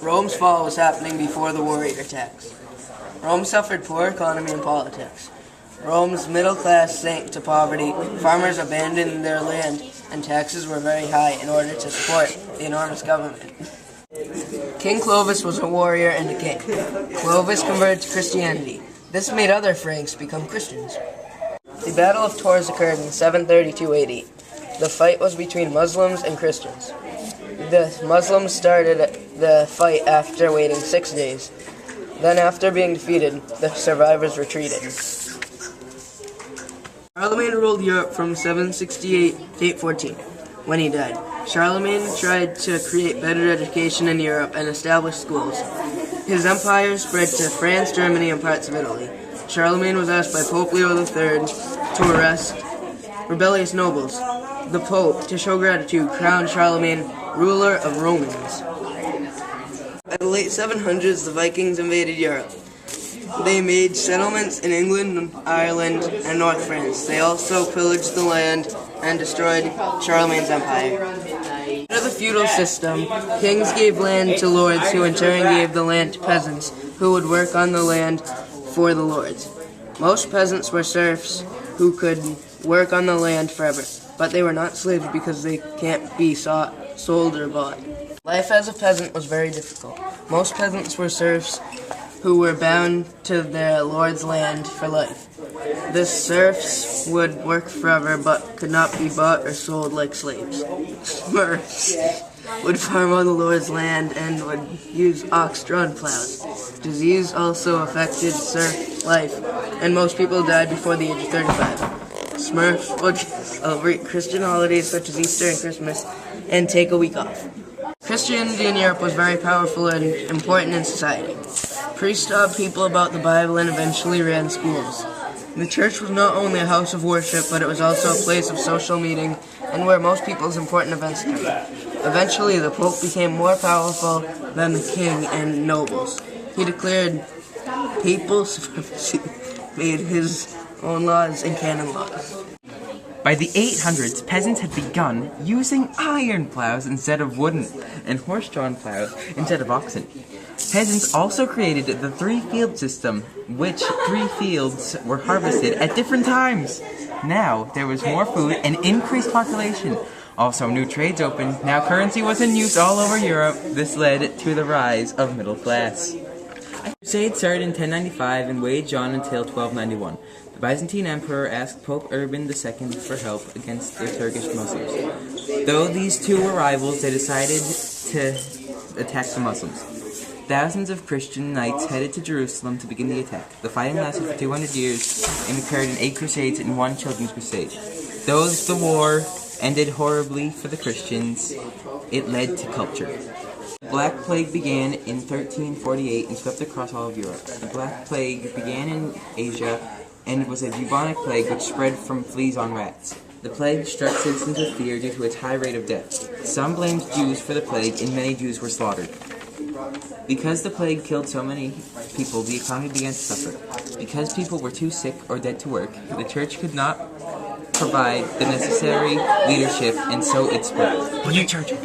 Rome's fall was happening before the warrior tax. Rome suffered poor economy and politics. Rome's middle class sank to poverty, farmers abandoned their land, and taxes were very high in order to support the enormous government. King Clovis was a warrior and a king. Clovis converted to Christianity. This made other Franks become Christians. The Battle of Tours occurred in 732 AD. The fight was between Muslims and Christians. The Muslims started the fight after waiting 6 days. Then, after being defeated, the survivors retreated. Charlemagne ruled Europe from 768 to 814. When he died, Charlemagne tried to create better education in Europe and establish schools. His empire spread to France, Germany, and parts of Italy. Charlemagne was asked by Pope Leo III to arrest rebellious nobles. The Pope, to show gratitude, crowned Charlemagne ruler of Romans. By the late 700s, the Vikings invaded Europe. They made settlements in England, Ireland, and North France. They also pillaged the land and destroyed Charlemagne's empire. Under the feudal system, kings gave land to lords who in turn gave the land to peasants who would work on the land for the lords. Most peasants were serfs who could work on the land forever, but they were not slaves because they can't be sold or bought. Life as a peasant was very difficult. Most peasants were serfs who were bound to their lord's land for life. The serfs would work forever but could not be bought or sold like slaves. Smurfs would farm on the lord's land and would use ox-drawn plows. Disease also affected serf life, and most people died before the age of 35. Smurfs would celebrate Christian holidays such as Easter and Christmas and take a week off. Christianity in Europe was very powerful and important in society. Priests taught people about the Bible and eventually ran schools. The church was not only a house of worship, but it was also a place of social meeting and where most people's important events occurred. Eventually, the Pope became more powerful than the king and nobles. He declared papal supremacy, made his own laws and canon laws. By the 800s, peasants had begun using iron plows instead of wooden, and horse-drawn plows instead of oxen. Peasants also created the three-field system, which 3 fields were harvested at different times. Now, there was more food and increased population. Also, new trades opened. Now, currency was in use all over Europe. This led to the rise of middle class. The crusade started in 1095 and waged on until 1291. The Byzantine Emperor asked Pope Urban II for help against the Turkish Muslims. Though these two were rivals, they decided to attack the Muslims. Thousands of Christian knights headed to Jerusalem to begin the attack. The fighting lasted for 200 years and occurred in 8 crusades and 1 children's crusade. Though the war ended horribly for the Christians, it led to culture. The Black Plague began in 1348 and swept across all of Europe. The Black Plague began in Asia and was a bubonic plague which spread from fleas on rats. The plague struck citizens with fear due to its high rate of death. Some blamed Jews for the plague, and many Jews were slaughtered. Because the plague killed so many people, the economy began to suffer. Because people were too sick or dead to work, the church could not provide the necessary leadership, and so it spread. What are you charging?